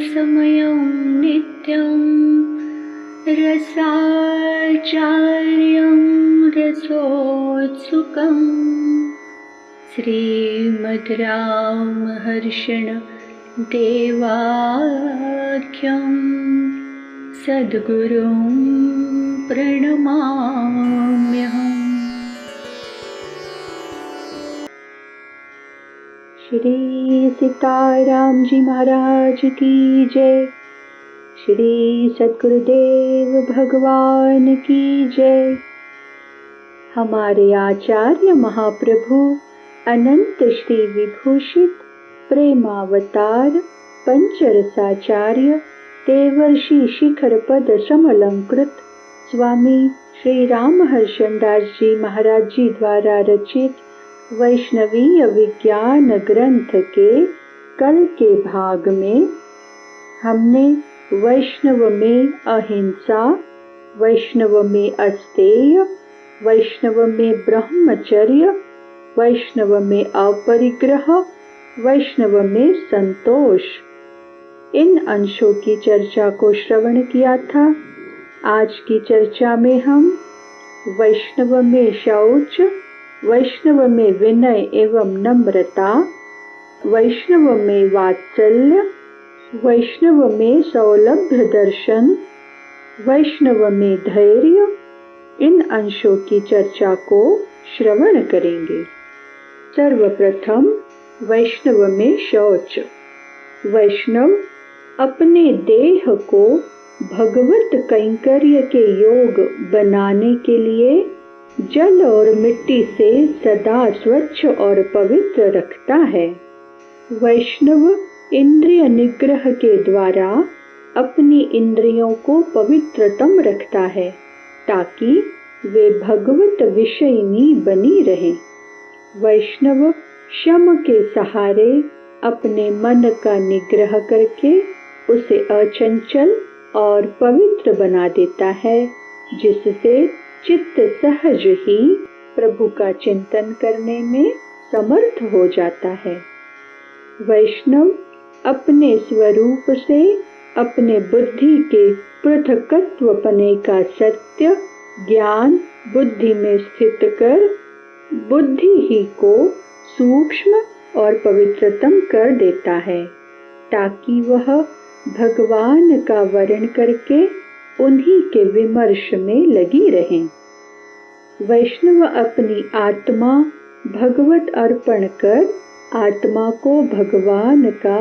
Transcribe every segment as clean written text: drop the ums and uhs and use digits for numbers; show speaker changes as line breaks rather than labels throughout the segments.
समयं नित्यं रसाचार्यं रसोत्सुकं श्रीमद्रामहर्षण देवाख्यं सद्गुरुं प्रणमाम्यहम्। श्री सीताराम जी महाराज की जय। श्री सद्गुरुदेव भगवान की जय। हमारे आचार्य महाप्रभु अनंत श्री विभूषित प्रेमावतार पंचरसाचार्य देवर्षि शिखर पद समलंकृत स्वामी श्री रामहर्षण दास जी महाराज जी द्वारा रचित वैष्णवीय विज्ञान ग्रंथ के कल के भाग में हमने वैष्णव में अहिंसा, वैष्णव में अस्तेय, वैष्णव में ब्रह्मचर्य, वैष्णव में अपरिग्रह, वैष्णव में संतोष, इन अंशों की चर्चा को श्रवण किया था। आज की चर्चा में हम वैष्णव में शौच, वैष्णव में विनय एवं नम्रता, वैष्णव में वात्सल्य, वैष्णव में सौलभ्य दर्शन, वैष्णव में धैर्य, इन अंशों की चर्चा को श्रवण करेंगे। सर्वप्रथम वैष्णव में शौच। वैष्णव अपने देह को भगवत कैंकर्य के योग बनाने के लिए जल और मिट्टी से सदा स्वच्छ और पवित्र रखता है। वैष्णव इंद्रिय निग्रह के द्वारा अपनी इंद्रियों को पवित्रतम रखता है ताकि वे भगवत विषयिनी बनी रहें। वैष्णव शम के सहारे अपने मन का निग्रह करके उसे अचंचल और पवित्र बना देता है, जिससे चित्त सहज ही प्रभु का चिंतन करने में समर्थ हो जाता है। वैष्णव अपने स्वरूप से अपने बुद्धि के पृथकत्वपने का सत्य ज्ञान बुद्धि में स्थित कर बुद्धि ही को सूक्ष्म और पवित्रतम कर देता है ताकि वह भगवान का वर्ण करके उन्हीं के विमर्श में लगी रहें। वैष्णव अपनी आत्मा भगवत अर्पण कर आत्मा को भगवान का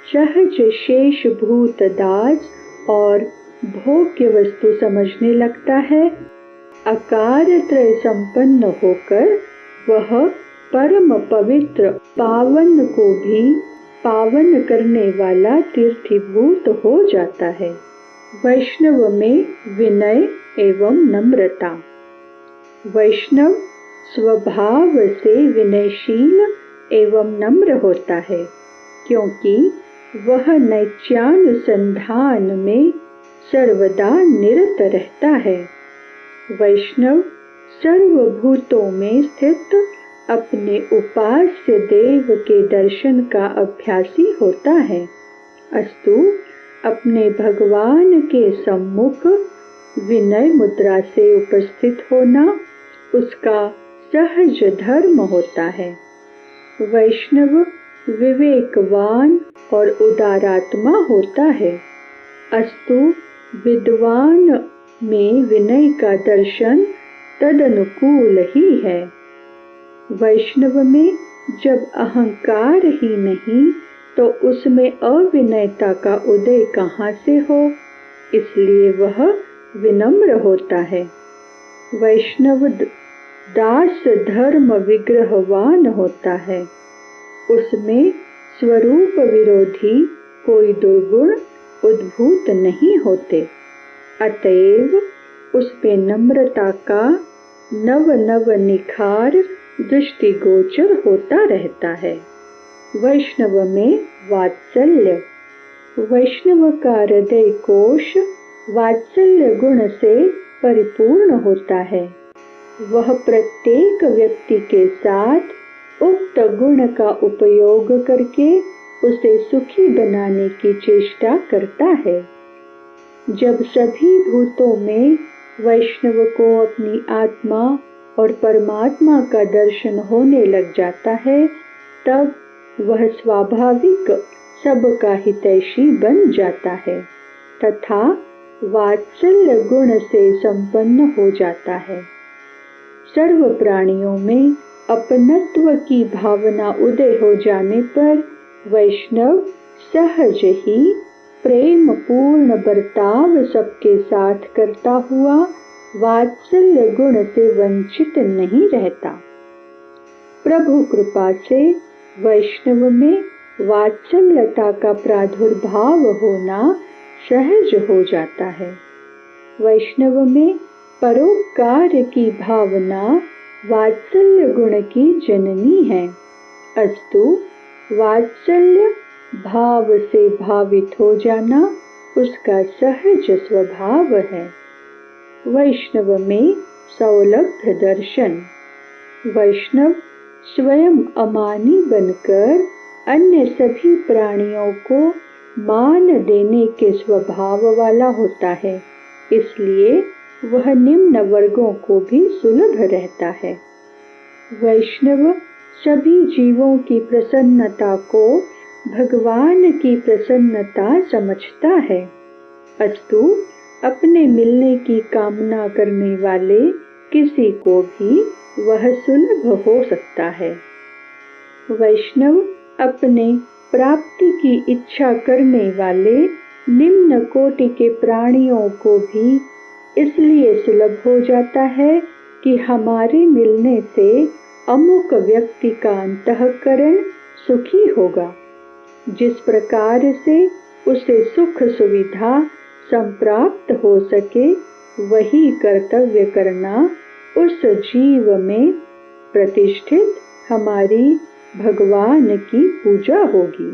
सहज शेषभूत दास और भोग्य वस्तु समझने लगता है। अकार त्रय संपन्न होकर वह परम पवित्र पावन को भी पावन करने वाला तीर्थीभूत हो जाता है। वैष्णव में विनय एवं नम्रता। वैष्णव स्वभाव से विनयशील एवं नम्र होता है क्योंकि वह नैत्यानुसंधान में सर्वदा निरत रहता है। वैष्णव सर्वभूतों में स्थित अपने उपास्य देव के दर्शन का अभ्यासी होता है, अस्तु अपने भगवान के सम्मुख विनय मुद्रा से उपस्थित होना उसका सहज धर्म होता है। वैष्णव विवेकवान और उदारात्मा होता है, अस्तु विद्वान में विनय का दर्शन तदनुकूल ही है। वैष्णव में जब अहंकार ही नहीं तो उसमें अविनयता का उदय कहाँ से हो, इसलिए वह विनम्र होता है। वैष्णव दास धर्म विग्रहवान होता है, उसमें स्वरूप विरोधी कोई दुर्गुण उद्भूत नहीं होते, अतएव उस पे नम्रता का नव नव निखार दृष्टिगोचर होता रहता है। वैष्णव में वात्सल्य। वैष्णव का हृदय कोश वात्सल्य गुण से परिपूर्ण होता है। वह प्रत्येक व्यक्ति के साथ उक्त गुण का उपयोग करके उसे सुखी बनाने की चेष्टा करता है। जब सभी भूतों में वैष्णव को अपनी आत्मा और परमात्मा का दर्शन होने लग जाता है, तब वह स्वाभाविक सबका हितैषी बन जाता है तथा वात्सल्य गुण से संपन्न हो जाता है। सर्व प्राणियों में अपनत्व की भावना उदय हो जाने पर वैष्णव सहज ही प्रेम पूर्ण बर्ताव सबके साथ करता हुआ वात्सल्य गुण से वंचित नहीं रहता। प्रभु कृपा से वैष्णव में वात्सल्यता का प्रादुर्भाव होना सहज हो जाता है। वैष्णव में परोपकार की भावना वात्सल्य गुण की जननी है, अस्तु वात्सल्य भाव से भावित हो जाना उसका सहज स्वभाव है। वैष्णव में सौलभ्य दर्शन। वैष्णव स्वयं अमानी बनकर अन्य सभी प्राणियों को मान देने के स्वभाव वाला होता है, इसलिए वह निम्न वर्गों को भी सुलभ रहता है। वैष्णव सभी जीवों की प्रसन्नता को भगवान की प्रसन्नता समझता है, अस्तु अपने मिलने की कामना करने वाले किसी को भी वह सुलभ हो सकता है। वैष्णव अपने प्राप्ति की इच्छा करने वाले निम्न कोटि के प्राणियों को भी इसलिए सुलभ हो जाता है कि हमारे मिलने से अमुक व्यक्ति का अंतःकरण सुखी होगा। जिस प्रकार से उसे सुख सुविधा संप्राप्त हो सके वही कर्तव्य करना उस जीव में प्रतिष्ठित हमारी भगवान की पूजा होगी,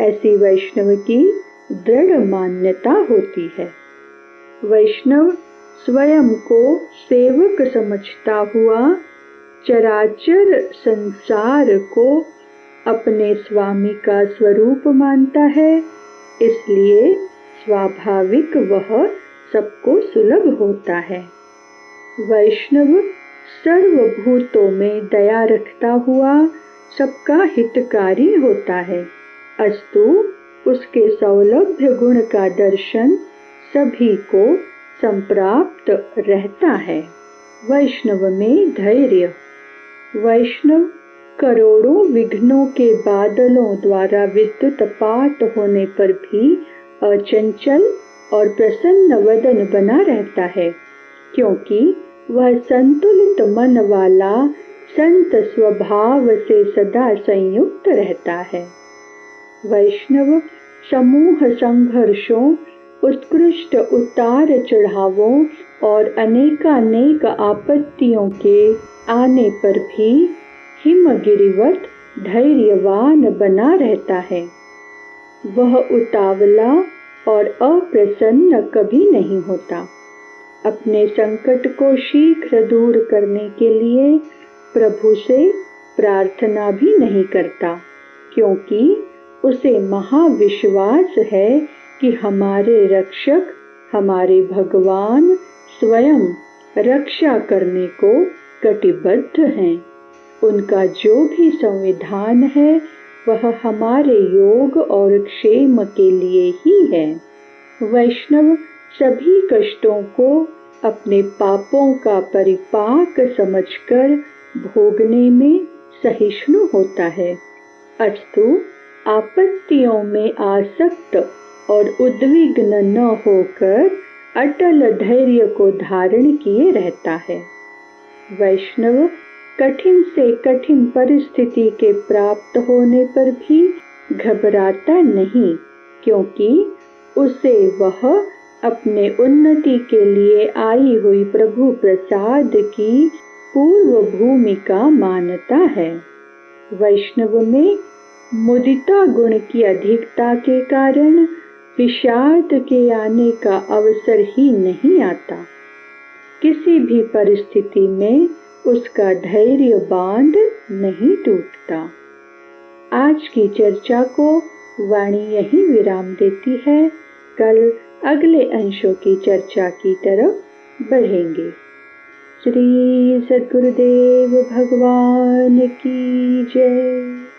ऐसी वैष्णव की दृढ़ मान्यता होती है। वैष्णव स्वयं को सेवक समझता हुआ चराचर संसार को अपने स्वामी का स्वरूप मानता है, इसलिए स्वाभाविक वह सबको सुलभ होता है। वैष्णव सर्वभूतों में दया रखता हुआ सबका हितकारी होता है, अस्तु उसके सौलभ्य गुण का दर्शन सभी को संप्राप्त रहता है। वैष्णव में धैर्य। वैष्णव करोड़ों विघ्नों के बादलों द्वारा विद्युत पात होने पर भी अचंचल और प्रसन्न वदन बना रहता है, क्योंकि वह संतुलित मन वाला संत स्वभाव से सदा संयुक्त रहता है। वैष्णव समूह संघर्षों, उत्कृष्ट उतार चढ़ावों और अनेकानेक आपत्तियों के आने पर भी हिमगिरिवत धैर्यवान बना रहता है। वह उतावला और अप्रसन्न कभी नहीं होता। अपने संकट को शीघ्र दूर करने के लिए प्रभु से प्रार्थना भी नहीं करता, क्योंकि उसे महाविश्वास है कि हमारे रक्षक हमारे भगवान स्वयं रक्षा करने को कटिबद्ध हैं। उनका जो भी संविधान है वह हमारे योग और क्षेम के लिए ही है। वैष्णव सभी कष्टों को अपने पापों का परिपाक समझकर भोगने में सहिष्णु होता है, अस्तु आपत्तियों में आसक्त और उद्विग्न न होकर अटल धैर्य को धारण किए रहता है। वैष्णव कठिन से कठिन परिस्थिति के प्राप्त होने पर भी घबराता नहीं, क्योंकि उसे वह अपने उन्नति के लिए आई हुई प्रभु प्रसाद की पूर्व भूमिका मानता है। वैष्णव में मुदिता गुण की अधिकता के कारण विषाद के आने का अवसर ही नहीं आता। किसी भी परिस्थिति में उसका धैर्य बांध नहीं टूटता। आज की चर्चा को वाणी यहीं विराम देती है। कल अगले अंशों की चर्चा की तरफ बढ़ेंगे। श्री सद्गुरुदेव भगवान की जय।